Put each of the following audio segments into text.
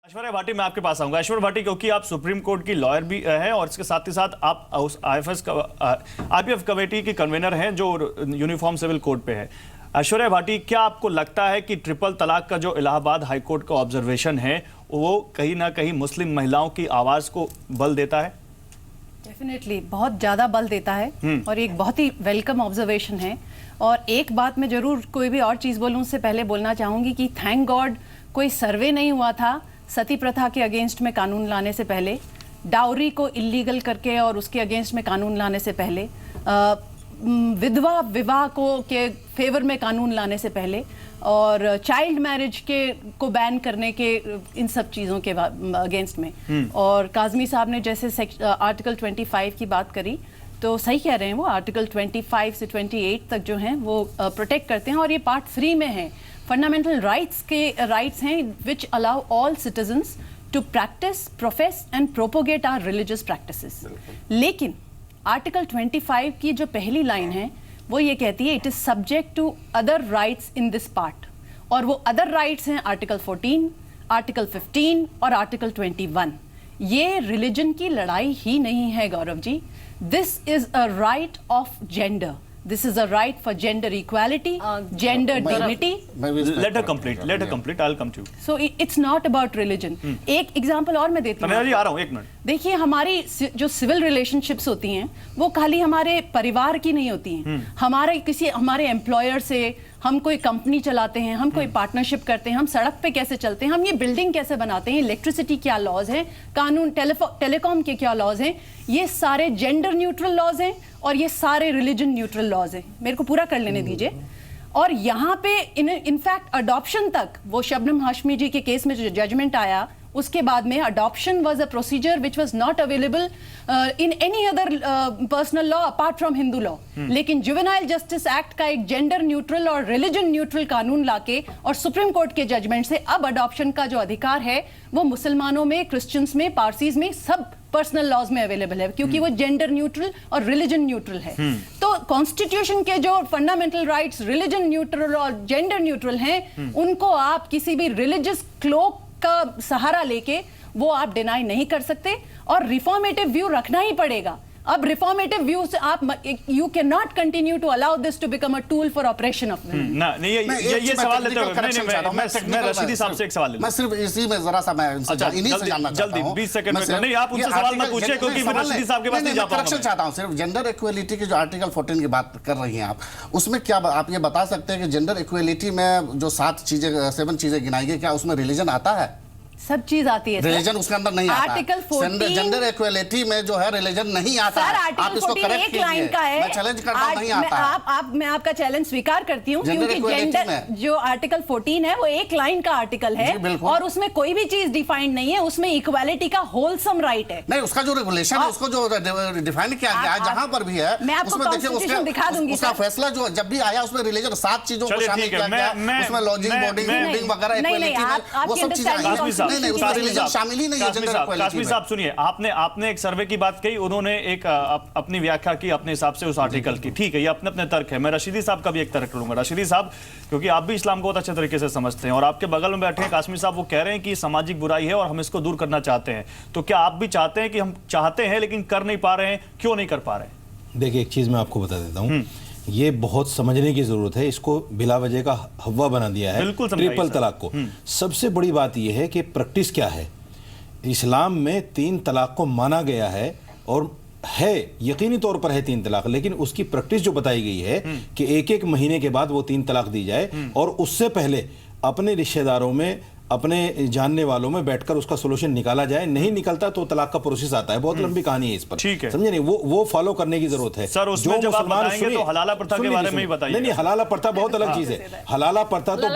ऐश्वर्या भाटी, मैं आपके पास आऊंगा। ऐश्वर्या भाटी, क्योंकि आप सुप्रीम कोर्ट की लॉयर भी हैं और इसके साथ ही साथ आप आईपीएफ कमेटी की कन्वीनर हैं जो यूनिफॉर्म सिविल कोड पे है। ऐश्वर्या भाटी, क्या आपको लगता है कि ट्रिपल तलाक का जो इलाहाबाद हाईकोर्ट का ऑब्जर्वेशन है वो कहीं ना कहीं मुस्लिम महिलाओं की आवाज को बल देता है? डेफिनेटली बहुत ज़्यादा बल देता है और एक बहुत ही वेलकम ऑब्जर्वेशन है। और एक बात मैं जरूर कोई भी और चीज़ बोलूँ उससे पहले बोलना चाहूँगी कि थैंक गॉड कोई सर्वे नहीं हुआ था सती प्रथा के अगेंस्ट में कानून लाने से पहले, डाउरी को इलीगल करके और उसके अगेंस्ट में कानून लाने से पहले, विधवा विवाह को के फेवर में कानून लाने से पहले और चाइल्ड मैरिज को बैन करने के इन सब चीज़ों के अगेंस्ट में। और काज़मी साहब ने जैसे आर्टिकल 25 की बात करी तो सही कह रहे हैं, वो आर्टिकल 25 से 28 तक जो हैं वो प्रोटेक्ट करते हैं और ये पार्ट 3 में है। फंडामेंटल राइट्स हैं which allow all citizens to practice, profess and propagate our religious practices. लेकिन आर्टिकल 25 की जो पहली लाइन है वो ये कहती है it is subject to other rights in this part, और वो अदर राइट्स हैं आर्टिकल 14, आर्टिकल 15 और आर्टिकल 21। ये रिलीजन की लड़ाई ही नहीं है Gaurav ji, this is a right of gender, this is a right for gender equality, gender dignity. Let her complete, I'll come to you. So it's not about religion. एक example और मैं देती हूँ। मैं आ रहा हूँ, एक मिनट। देखिए, हमारी जो सिविल रिलेशनशिप्स होती हैं वो खाली हमारे परिवार की नहीं होती हैं। हमारे एम्प्लॉयर से हम कोई कंपनी चलाते हैं, हम कोई पार्टनरशिप करते हैं, हम सड़क पे कैसे चलते हैं, हम ये बिल्डिंग कैसे बनाते हैं, इलेक्ट्रिसिटी क्या लॉज हैं, कानून टेलीकॉम के क्या लॉज हैं, ये सारे जेंडर न्यूट्रल लॉज हैं और ये सारे रिलीजन न्यूट्रल लॉज हैं। मेरे को पूरा कर लेने दीजिए। और यहाँ पे इनफैक्ट अडॉप्शन तक, वो शबनम हाशमी जी के केस में जो जजमेंट आया उसके बाद में, adoption was a procedure which was not available in any other personal law apart from Hindu law. लेकिन जुवेनाइल जस्टिस एक्ट का एक जेंडर न्यूट्रल और रिलीजन न्यूट्रल कानून लाके और सुप्रीम कोर्ट के जजमेंट से अब अडॉप्शन का जो अधिकार है वो मुसलमानों में, क्रिश्चियंस में, पारसीज में, सब पर्सनल लॉज में अवेलेबल है क्योंकि वो जेंडर न्यूट्रल और रिलीजन न्यूट्रल है। तो कॉन्स्टिट्यूशन के जो फंडामेंटल राइट्स रिलीजन न्यूट्रल और जेंडर न्यूट्रल हैं उनको आप किसी भी रिलीजियस क्लोक का सहारा लेके वो आप डिनाई नहीं कर सकते और रिफॉर्मेटिव व्यू रखना ही पड़ेगा। अब रिफॉर्मेटिव व्यू से आप you can not continue to allow this to become a tool for operation of ये सवाल लेते हैं। मैं रशीदी साहब से एक सवाल मैं सिर्फ इसी में जरा सा मैं इन्हीं से जानना चाहता हूं। 20 सेकंड में नहीं, आप उनसे सवाल मत पूछिए क्योंकि मैं रशीदी साहब के पास नहीं जा पाऊंगा। करेक्शन चाहता हूं सिर्फ जेंडर इक्वलिटी की जो आर्टिकल 14 की बात कर रही हैं आप, उसमें क्या आप ये बता सकते हैं कि जेंडर इक्वलिटी में जो 7 चीजें गिनाई गई, क्या उसमें रिलीजन आता है? सब चीज आती है, रिलीजन उसके अंदर नहीं आता। आर्टिकल 14 जेंडर इक्वलिटी में जो है रिलीजन नहीं आता सर, है। आप इसको करेक्ट एक लाइन का है। मैं चैलेंज करता हूं, नहीं आता है। मैं आपका चैलेंज स्वीकार करती हूं क्योंकि जेंडर जो आर्टिकल 14 है वो एक लाइन का आर्टिकल है और उसमें कोई भी चीज डिफाइंड नहीं है, उसमें इक्वालिटी का होलसम राइट है। नहीं, उसका जो रेगुलेशन है उसको जो डिफाइन किया गया है जहां पर भी है, मैं आपको कॉन्स्टिट्यूशन दिखा दूंगी। उसका फैसला जो जब भी आया उसमें रिलीजन 7 चीजों को शामिल किया गया, उसमें लॉजिंग, बोर्डिंग, फूडिंग वगैरह इक्वलिटी, वो सब चीजें नहीं, उसका रिलीजन शामिल ही नहीं है जेंडर इक्वलिटी। काश्मीर साहब सुनिए, आपने एक सर्वे की बात कही, उन्होंने एक अपनी व्याख्या की अपने हिसाब से उस आर्टिकल की। ठीक है, ये अपने अपने तर्क है। मैं रशीदी साहब का भी एक तर्क लूंगा। रशीदी साहब, क्योंकि आप भी इस्लाम को बहुत अच्छे तरीके से समझते हैं और आपके बगल में बैठे हैं काश्मीर साहब, वो कह रहे हैं कि सामाजिक बुराई है और हम इसको दूर करना चाहते हैं, तो क्या आप भी चाहते हैं कि हम चाहते हैं लेकिन कर नहीं पा रहे हैं? क्यों नहीं कर पा रहे हैं? देखिए, एक चीज मैं आपको बता देता हूं, ये बहुत समझने की जरूरत है। इसको बिला वजह का हवा बना दिया है ट्रिपल तलाक को। सबसे बड़ी बात यह है कि प्रैक्टिस क्या है। इस्लाम में 3 तलाक को माना गया है और है, यकीनी तौर पर है 3 तलाक, लेकिन उसकी प्रैक्टिस जो बताई गई है कि एक महीने के बाद वो 3 तलाक दी जाए और उससे पहले अपने रिश्तेदारों में, अपने जानने वालों में बैठकर उसका सोल्यूशन निकाला जाए। नहीं निकलता तो तलाक का प्रोसेस आता है। बहुत लंबी कहानी है इस पर, ठीक है, समझे नहीं? वो फॉलो करने की जरूरत है। सर, उसमें जब आप बताएंगे तो हलाला प्रथा के बारे में ही बताइए। नहीं, हलाला प्रथा बहुत अलग चीज है। हलाला प्रथा तो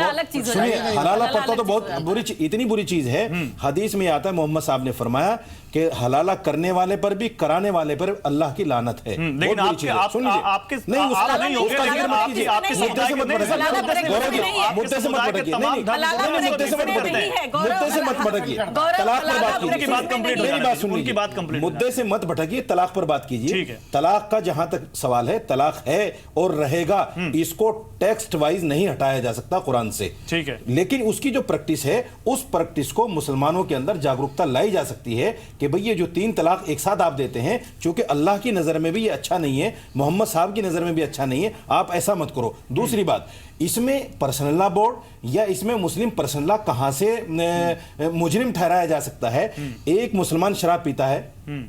सुनिए, हलाला प्रथा तो बहुत बुरी, इतनी बुरी चीज है। हदीस में आता है, मोहम्मद साहब ने फरमाया कि हलाला करने वाले पर भी, कराने वाले पर अल्लाह की लानत है। लेकिन आपके नहीं, उसका नहीं होगा, लेकिन आपके मुद्दे से मत भटकिए, मुद्दे से मत भटकिए। करते हैं। मुद्दे से मत भटकिए, तलाक पर बात कीजिए। उनकी बात कंप्लीट हो मेरी जाने बात दीजिए, सुन उनकी लीजिए। बात कंप्लीट हो मुद्दे से मत भटकिए, तलाक पर बात कीजिए। ठीक है। तलाक का जहां तक सवाल है, तलाक है और रहेगा, इसको टेक्स्ट वाइज नहीं हटाया जा सकता कुरान से। ठीक है। लेकिन उसकी जो प्रैक्टिस है, उस प्रैक्टिस को मुसलमानों के अंदर जागरूकता लाई जा सकती है कि भाई ये जो 3 तलाक एक साथ आप देते हैं, चूंकि अल्लाह की नजर में भी ये अच्छा नहीं है, मोहम्मद साहब की नजर में भी अच्छा नहीं है, आप ऐसा मत करो। दूसरी बात, इसमें पर्सनल लॉ बोर्ड या इसमें मुस्लिम पर्सनल लॉ कहां से मुजरिम ठहराया जा सकता है? एक मुसलमान शराब पीता है,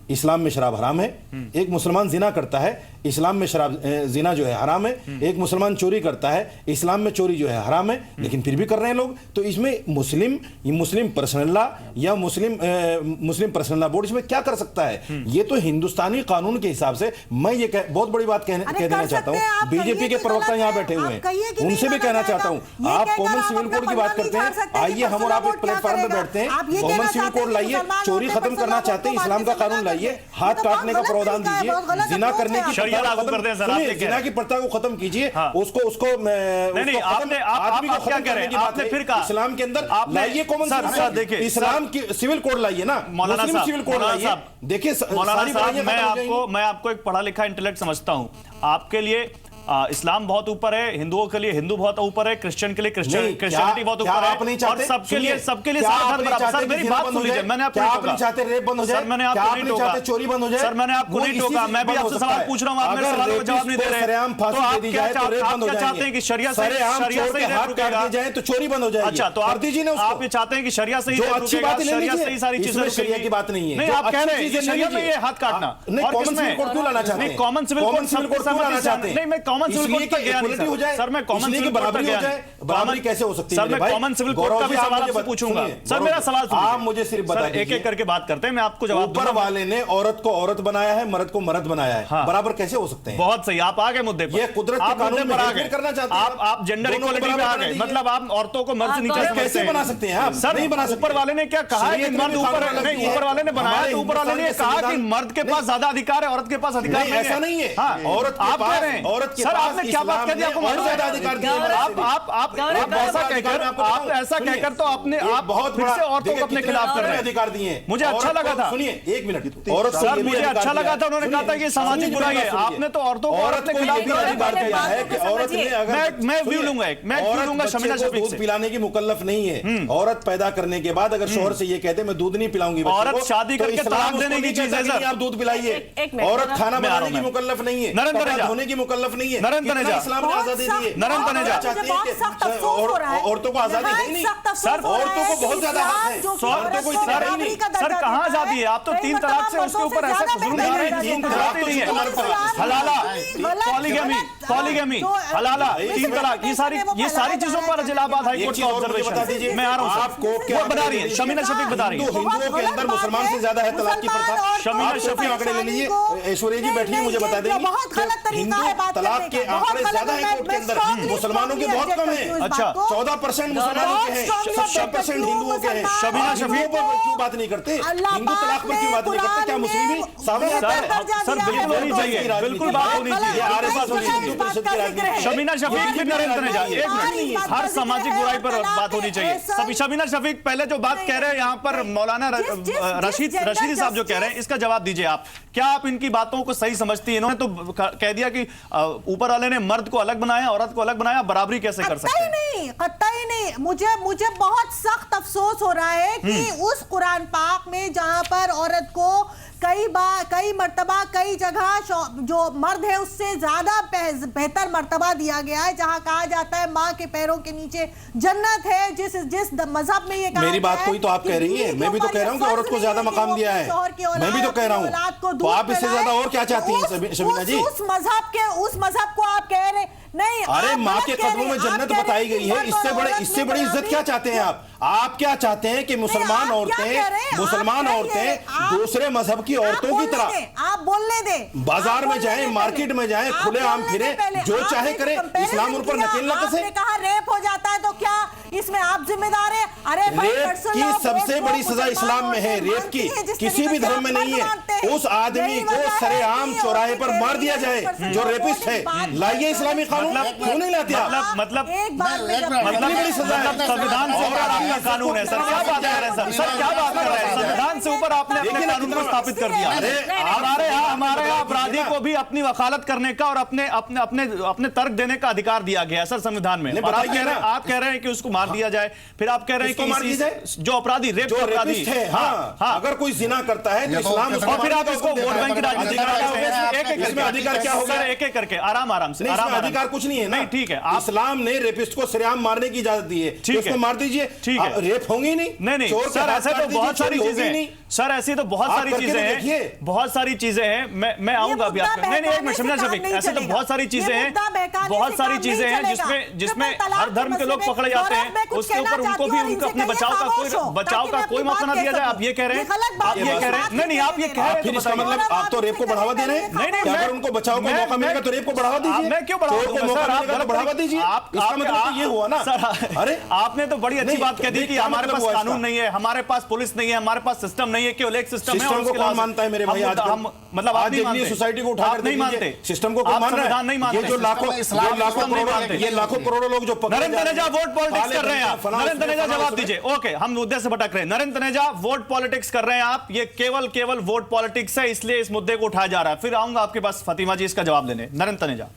इस्लाम में शराब हराम है। एक मुसलमान जिना करता है, इस्लाम में शराब जिना जो है हराम है। एक मुसलमान चोरी करता है, इस्लाम में चोरी जो है हराम है, लेकिन फिर भी कर रहे हैं लोग। तो इसमें मुस्लिम पर्सनल लॉ या मुस्लिम पर्सनल लॉ बोर्ड इसमें क्या कर सकता है? ये तो हिंदुस्तानी कानून के हिसाब से, मैं ये बहुत बड़ी बात कह देना चाहता हूँ। बीजेपी के प्रवक्ता यहाँ बैठे हुए हैं, उनसे भी कहना चाहता हूँ, आप कॉमन सिविल कोड की बात करते हैं, आइए हम और आप एक प्लेटफॉर्म पर बैठते हैं, कॉमन सिविल कोड लाइए, चोरी खत्म करना चाहते हैं, इस्लाम का कानून लाइए, हाथ काटने का प्रावधान दीजिए, जिना करने की शरिया लागू कर दें सर, आप ये कह जिना की प्रथा को खत्म कीजिए। उसको नहीं, आपने आप क्या कह रहे हैं? आपने फिर कहा इस्लाम के अंदर लाइए कॉमन सिविल, देखिए इस्लाम की सिविल कोड लाइए ना, मौलाना मुस्लिम सिविल कोड लाइए। देखिए मौलाना साहब, मैं आपको एक पढ़ा लिखा इंटेलेक्ट समझता हूं। आपके लिए इस्लाम बहुत ऊपर है, हिंदुओं के लिए हिंदू बहुत ऊपर है, क्रिश्चियन के लिए क्रिश्चियनिटी बहुत ऊपर है, और सबके लिए सारा धर्म बराबर। सर मेरी बात सुन लीजिए, मैंने आपको नहीं टोका। चाहते रेप बंद हो जाए? सर मैंने आपको नहीं टोका, चोरी बंद हो जाए? सर मैंने आपको नहीं टोका, मैं भी आपसे सवाल पूछ रहा हूं, आप मेरे सवालों का जवाब नहीं दे रहे। तो आप क्या चाहते हैं कि शरिया से ही रेप रुकेगा? तो चोरी बंद हो जाएगी। अच्छा, तो आप दीजिए ना, आप ये चाहते हैं कि शरिया से ही जो रेप अच्छी रुकेगा, बात है शरिया से ही सारी चीजें शरिया की बात नहीं है। नहीं, आप कह रहे हैं शरिया में ये हाथ काटना, नहीं, कॉमन सिविल कोड क्यों लाना चाहते हैं? कॉमन सिविल कोड क्यों लाना चाहते हैं? नहीं, मैं कॉमन सिविल कोड तक गया नहीं सर, मैं कॉमन सिविल कोड तक गया नहीं। बराबरी कैसे हो सकती है? सर मैं कॉमन सिविल कोड का भी सवाल आपसे पूछूंगा। सर मेरा सवाल सुनिए, आप मुझे सिर्फ बता दीजिए, एक एक करके बात करते हैं, मैं आपको जवाब दूंगा। ऊपर वाले ने औरत को औरत बनाया है, मर्द को मर्द बनाया है, हाँ। बराबर कैसे हो सकते हैं? बहुत सही, आप आ गए मुद्दे पर। ये कुदरत के कानून में हेरफेर करना चाहते हैं आप जेंडर इक्वालिटी पे आ गए, मतलब आप औरतों को मर्द से नीचे समझते हैं। कैसे बना सकते हैं आप? सर नहीं बना सकते। ऊपर वाले ने क्या कहा है कि मर्द ऊपर नहीं, ऊपर वाले ने बनाया तो ऊपर वाले ने कहा कि मर्द के पास ज्यादा अधिकार है, औरत के पास अधिकार नहीं है। ऐसा नहीं है। हाँ, औरत आप कह रहे हैं, औरत के सर पास आपने क्या बात कर दी? आपको और ज्यादा अधिकार दिए। आप ऐसा कहकर तो आपने आप बहुत फिर से औरतों को अपने खिलाफ कर रहे हैं। अधिकार दिए। मुझे अच्छा लगा था, सुनिए एक मिनट, औरत सर मुझे अच्छा लगा था, उन्होंने कहा था कि सामाजिक बुराई है, आपने तो औरतों को औरत के खिलाफ अधिकार दिया है कि औरत ने अगर मैं व्यू लूंगा, एक मैं व्यू लूंगा शमीना शफीक से। दूध पिलाने की मुकल्लफ नहीं है। औरत पैदा करने के बाद अगर शौहर से ये कहते मैं दूध नहीं पिलाऊंगी, औरत शादी करके तलाक देने की चीज है सर। आप दूध पिलाइए। औरत खाना बनाने की मुकल्लफ नहीं है, नरेंद्र तनेजा होने की मुकल्लफ नहीं है। नरेंद्र तनेजा इस्लाम ने आजादी दी है। नरेंद्र तनेजा औरतों को आजादी है नहीं सर, औरतों को बहुत ज्यादा हक है, औरतों को इतना है नहीं सर। कहाँ आजादी है? आप तो 3 तलाक से उसके ऊपर ऐसा जुल्म कर रहे हैं जिसको गुजराती नहीं है। हलाला, पॉलीगैमी, हलाला, 3 तलाक, ये सारी चीजों पर इलाहाबाद हाई कोर्ट का ऑब्जर्वेशन। मैं आ रहा हूँ, आपको वो बता रही है, शमीना शफीक बता रही है। हिंदुओं के अंदर मुसलमान से ज्यादा है तलाक की प्रथा। शमीना शफीक आंकड़े ले लीजिए, ऐश्वर्या जी बैठी है, मुझे बता देंगे हिंदू तलाक के आंकड़े ज्यादा है कोर्ट के अंदर, मुसलमानों के बहुत कम है। अच्छा, 14% मुसलमानों के हैं, 70% हिंदुओं के हैं। शमीना शफीक पर क्यों बात नहीं करते? हिंदू तलाक पर क्यों बात नहीं करते? क्या मुस्लिम भी सामने आता है? सर बिल्कुल होनी चाहिए, बिल्कुल बात होनी चाहिए। हिंदू परिषद की राजनीति। शमीना शफीक फिर नरेंद्र तनेजा, एक मिनट, हर सामाजिक बुराई पर बात होनी चाहिए। शमीना शफीक पहले जो बात कह रहे हैं यहाँ पर मौलाना रशीदी साहब जो कह रहे हैं, इसका जवाब दीजिए आप। क्या आप इनकी बातों को सही समझती हैं? इन्होंने तो कह दिया कि ऊपर वाले ने मर्द को अलग बनाया, औरत को अलग बनाया, बराबरी कैसे कर सकते हैं? कतई नहीं। मुझे बहुत सख्त अफसोस हो रहा है कि उस कुरान पाक में जहां पर औरत को कई मर्तबा कई जगह जो मर्द है उससे ज्यादा बेहतर मर्तबा दिया गया है, जहां कहा जाता है माँ के पैरों के नीचे जन्नत है। जिस मजहब में ये कहा मेरी बात कोई तो आप कह रही है, मैं भी तो कह रहा हूँ कि औरत को ज्यादा मकाम दिया है, मैं भी तो कह रहा हूँ। तो आप इससे ज्यादा और क्या चाहती हैं शमीना जी? उस मजहब को आप कह रहे नहीं। अरे माँ के कदमों में जन्नत बताई गई है, इससे बड़ी इज्जत क्या चाहते हैं आप? आप क्या चाहते हैं कि मुसलमान औरतें दूसरे मजहब की औरतों की तरह आप बोलने दें, बाजार में जाएं, मार्केट में जाएं, खुलेआम फिरें, जो चाहे करें, इस्लाम उन पर नकेल न कसे। कहा रेप हो जाता है तो क्या इसमें आप जिम्मेदार हैं। अरे भाई, रेप पर्सनल की लॉ सबसे बोर्ड बड़ी को सजा इस्लाम में है, मुसलमान रेप की। मानती है, जिस किसी तरीके भी से धर्म में आप नहीं मानते है। हैं। उस आदमी यही को वजह है सरेआम कि चौराहे पर मार दिया जाए पर्सनल जो लॉ रेपिस्ट बोर्ड है। इस बात लाइए इस्लामी कानून, क्यों नहीं लाते आप? मतलब एक बात में जब मतलब बड़ी सजा है। संविधान से ऊपर आपका कानून है सर, क्या बात कर रहे हैं सर? सर क्या बात कर रहे हैं? संविधान से ऊपर आपने अपने कानून को स्थापित कर दिया। हमारे यहाँ अपराधी को भी अपनी वकालत करने का और अपने अपने अपने अपने तर्क देने का अधिकार दिया गया है सर संविधान में। और आप कह रहे हैं कि उसको मार दिया जाए, फिर आप कह रहे हैं कि जो अपराधी रेप जो अपराधी रेपिस्ट है, हाँ, अगर कोई जिना करता है तो ये तो इस्लाम उसको और फिर आप इसको वोट बैंक की राजनीति अधिकार क्या होगा? एक एक इसमें अधिकार क्या होगा? सर एक एक करके आराम से नहीं, इसमें अधिकार कुछ नहीं है ना। नहीं ठीक है, आप इस्लाम ने रेपिस्ट को सरेआम मारने की इजाजत दी है, ठीक उसको है। मार दीजिए। ठीक है। रेप होंगी नहीं, नहीं चोर के सर, हाथ ऐसे काट तो बहुत दीजिए, सारी चोरी चीजें होगी हैं नहीं। सर, ऐसी तो बहुत आप सारी करके चीजें तो हैं, देखिए। बहुत सारी चीजें हैं। मैं आऊंगा अभी आपका। नहीं एक मिनट शर्मिला शफीक, ऐसे तो बहुत सारी चीजें हैं, बहुत सारी चीजें हैं जिसमें हर धर्म के लोग पकड़े जाते हैं, उसके ऊपर उनको भी उनका अपने बचाव का कोई मौका ना दिया जाए। आप ये कह रहे हैं, आप ये कह रहे हैं, नहीं आप ये कह रहे हैं, फिर इसका मतलब आप तो रेप को बढ़ावा दे रहे हैं। नहीं, अगर उनको बचाव का मौका मिलेगा तो रेप को बढ़ावा दीजिए। मैं क्यों बढ़ावा चोर को दूंगा मौका सर? मिलेगा तो बढ़ावा दीजिए। इसका मतलब तो ये हुआ ना सर। अरे आपने तो बड़ी अच्छी बात कह दी कि हमारे पास कानून नहीं है, हमारे पास पुलिस नहीं है, हमारे पास सिस्टम नहीं है, केवल एक सिस्टम है। सिस्टम को कौन मानता है मेरे भाई? आज मतलब आप नहीं मानते, सोसाइटी को उठाकर नहीं मानते सिस्टम को कौन मान रहा है? नहीं मानते। ये जो लाखों करोड़ों लोग जो नरेंद्र तनेजा वोट पॉलिटिक्स कर रहे हैं आप। नरेंद्र तनेजा जवाब दीजिए। ओके, हम मुद्दे से भटक रहे हैं। नरेंद्र तनेजा वोट पॉलिटिक्स कर रहे हैं आप, ये केवल वोट पॉलिटिक्स है, इसलिए इस मुद्दे को उठाया जा रहा है। फिर आऊंगा आपके पास फातिमा जी इसका जवाब देने। नरेंद्र तनेजा।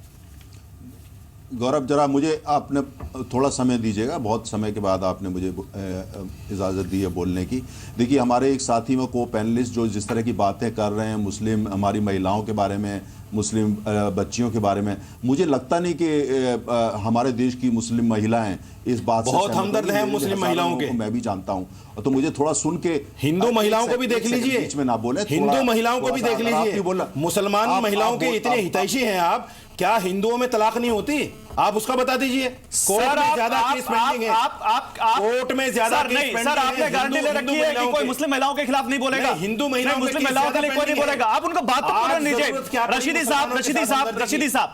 गौरव, जरा मुझे आपने थोड़ा समय दीजिएगा, बहुत समय के बाद आपने मुझे इजाज़त दी है बोलने की। देखिए, हमारे एक साथी में को पैनलिस्ट जो जिस तरह की बातें कर रहे हैं मुस्लिम हमारी महिलाओं के बारे में, मुस्लिम बच्चियों के बारे में, मुझे लगता नहीं कि हमारे देश की मुस्लिम महिलाएं इस बात बहुत से हमदर्द हैं मुस्लिम महिलाओं के। मैं भी जानता हूं, तो मुझे थोड़ा सुन के हिंदू महिलाओं को भी देख लीजिए, बीच में ना बोले, हिंदू महिलाओं को भी देख लीजिए। मुसलमान महिलाओं के इतने हितैषी हैं आप, क्या हिंदुओं में तलाक नहीं होती? आप उसका बता दीजिए। कोर्ट में ज्यादा केस पेंडिंग है, कोर्ट में ज्यादा केस पेंडिंग है। सर आपने गारंटी ले रखी है कि कोई मुस्लिम महिलाओं के खिलाफ नहीं बोलेगा? हिंदू महिलाओं मुस्लिम महिलाओं के लिए कोई नहीं बोलेगा। आप उनका बात तो पूर्ण लीजिए।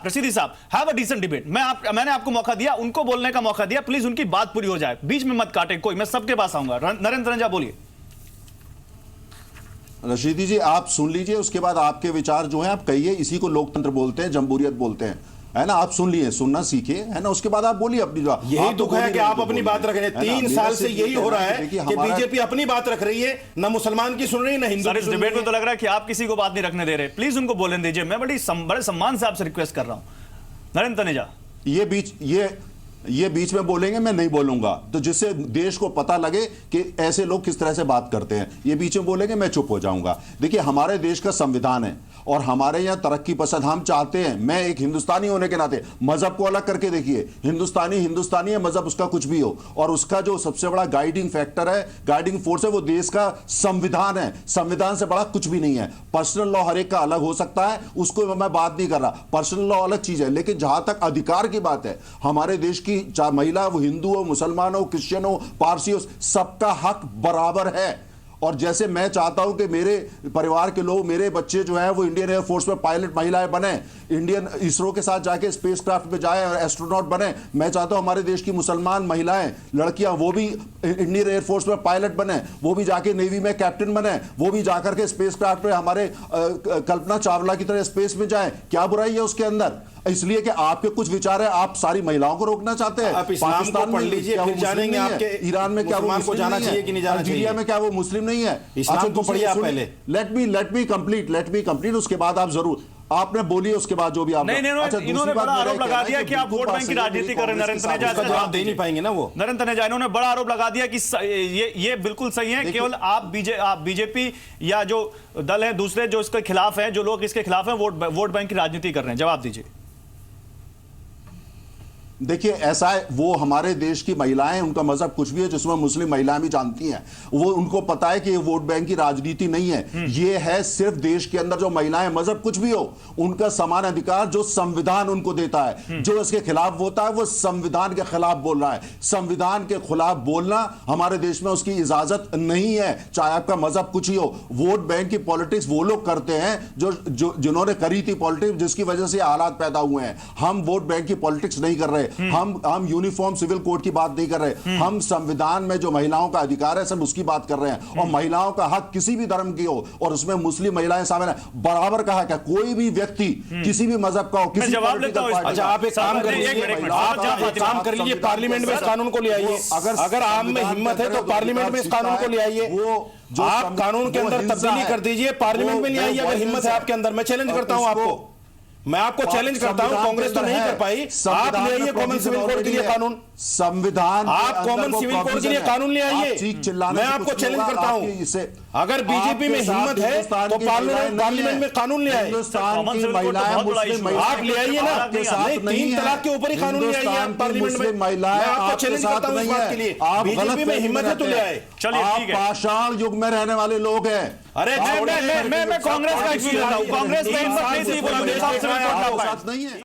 रशीदी साहब हैव अ डिसेंट डिबेट। मैंने आपको मौका दिया, उनको बोलने का मौका दिया, प्लीज उनकी बात पूरी हो जाए, बीच में मत काटे कोई। मैं सबके पास आऊंगा। नरेंद्र तनेजा बोलिए। रशीदी जी, आप सुन लीजिए, उसके बाद आपके विचार जो हैं आप कहिए। इसी को लोकतंत्र बोलते हैं, जमहूरियत बोलते हैं, है ना। आप सुन लिए, सुनना सीखिए, है ना। उसके बाद आप बोलिए अपनी बात। यही दुख है कि आप अपनी बात रख रहे हैं। 3 साल से यही हो रहा है कि बीजेपी अपनी बात रख रही है, ना मुसलमान की सुन रही है, ना हिंदू। सर इस डिबेट में तो लग रहा है कि आप किसी को बात नहीं रखने दे रहे। प्लीज उनको बोलने दीजिए। मैं बड़े सम्मान से आपसे रिक्वेस्ट कर रहा हूं। नरेंद्र तनेजा, ये बीच में बोलेंगे, मैं नहीं बोलूंगा, तो जिससे देश को पता लगे कि ऐसे लोग किस तरह से बात करते हैं। ये बीच में बोलेंगे, मैं चुप हो जाऊंगा। देखिए, हमारे देश का संविधान है और हमारे यहाँ तरक्की पसंद हम चाहते हैं। मैं एक हिंदुस्तानी होने के नाते मजहब को अलग करके देखिए, हिंदुस्तानी है, मजहब उसका कुछ भी हो, और उसका जो सबसे बड़ा गाइडिंग फैक्टर है, गाइडिंग फोर्स है, वो देश का संविधान है। संविधान से बड़ा कुछ भी नहीं है। पर्सनल लॉ हर एक का अलग हो सकता है, उसको मैं बात नहीं कर रहा। पर्सनल लॉ अलग चीज है, लेकिन जहां तक अधिकार की बात है, हमारे देश की चाहे महिला वो हिंदू हो, मुसलमान हो, क्रिश्चियन हो, पारसी हो, सबका हक बराबर है। और जैसे मैं चाहता हूं कि मेरे परिवार के लोग, मेरे बच्चे जो हैं वो इंडियन एयरफोर्स में पायलट महिलाएं बने, इंडियन इसरो के साथ जाके स्पेसक्राफ्ट में जाए और एस्ट्रोनॉट बने। मैं चाहता हूं हमारे देश की मुसलमान महिलाएं, लड़कियां, वो भी इंडियन एयरफोर्स में पायलट बने, वो भी जाके नेवी में कैप्टन बने, वो भी जाकर के स्पेसक्राफ्ट में हमारे कल्पना चावला की तरह स्पेस में जाए। क्या बुराई है उसके अंदर? इसलिए कि आपके कुछ विचार है, आप सारी महिलाओं को रोकना चाहते हैं। आप इस्लाम को पढ़ लीजिए, फिर जानेंगे आपके ईरान में क्या वो मुसलमान को जाना चाहिए कि नहीं जाना चाहिए, अल्जीरिया में क्या वो मुस्लिम नहीं है। इस्लाम को पढ़िए आप पहले। लेट मी कंप्लीट, उसके बाद आप जरूर आपने बोलिए, उसके बाद जो भी आप। इन्होंने बड़ा आरोप लगा दिया कि आप वोट बैंक की राजनीति कर रहे हैं। नरेंद्र तनेजा इसका जवाब दे नहीं पाएंगे ना वो। नरेंद्र तनेजा, इन्होंने बड़ा आरोप लगा दिया कि ये बिल्कुल सही है, केवल आप बीजेपी या जो दल है दूसरे जो इसके खिलाफ है, जो लोग इसके खिलाफ हैं, वोट बैंक की राजनीति कर रहे हैं। जवाब दीजिए। देखिए, ऐसा है, वो हमारे देश की महिलाएं, उनका मजहब कुछ भी है, जिसमें मुस्लिम महिलाएं भी जानती हैं, वो उनको पता है कि ये वोट बैंक की राजनीति नहीं है। ये है सिर्फ देश के अंदर जो महिलाएं, मजहब कुछ भी हो, उनका समान अधिकार जो संविधान उनको देता है। जो इसके खिलाफ होता है वो संविधान के खिलाफ बोल रहा है। संविधान के खिलाफ बोलना हमारे देश में उसकी इजाजत नहीं है, चाहे आपका मजहब कुछ ही हो। वोट बैंक की पॉलिटिक्स वो लोग करते हैं जिन्होंने करी थी पॉलिटिक्स, जिसकी वजह से हालात पैदा हुए हैं। हम वोट बैंक की पॉलिटिक्स नहीं कर रहे। रहे, हम यूनिफॉर्म सिविल कोड की बात नहीं कर रहे, हम संविधान में जो महिलाओं का अधिकार है सब उसकी बात कर रहे हैं। और महिलाओं का हक किसी भी धर्म की हो, और उसमें मुस्लिम महिलाएं शामिल है, बराबर कहा क्या, कोई भी व्यक्ति किसी भी मजहब का हो, किसी जवाब लेता हूं। अच्छा, आप एक काम कर लीजिए, आप एक काम कर लीजिए, पार्लियामेंट में इस कानून को ले आइए। अगर आप में हिम्मत है तो पार्लियामेंट में इस कानून को ले आइए। जो आप कानून के अंदर तब्दीली कर दीजिए, पार्लियामेंट में ले आइए अगर हिम्मत है आपके अंदर। मैं चैलेंज करता हूं आपको, मैं आपको चैलेंज करता हूं, कांग्रेस तो नहीं कर पाई, आप ले आइए कॉमन सिविल कोड के लिए कानून। संविधान आप कॉमन सिविल कोड के लिए कानून ले आइए। मैं आपको चैलेंज करता हूं, अगर बीजेपी में हिम्मत है तो पार्लियामेंट में कानून ले आए। हिंदुस्तान की महिलाएं आप ले आइए ना, नहीं 3 तलाक के ऊपर ही कानून ले आइए आप पार्लियामेंट में। मैं आपको चैलेंज करता हूं इस बात के लिए, बीजेपी में हिम्मत है तो ले आए। आप पाषाण युग में रहने वाले लोग हैं। अरे मैं कांग्रेस का एक्सपीरियंस लेता हूं, कांग्रेस में हिम्मत नहीं थी, नहीं है।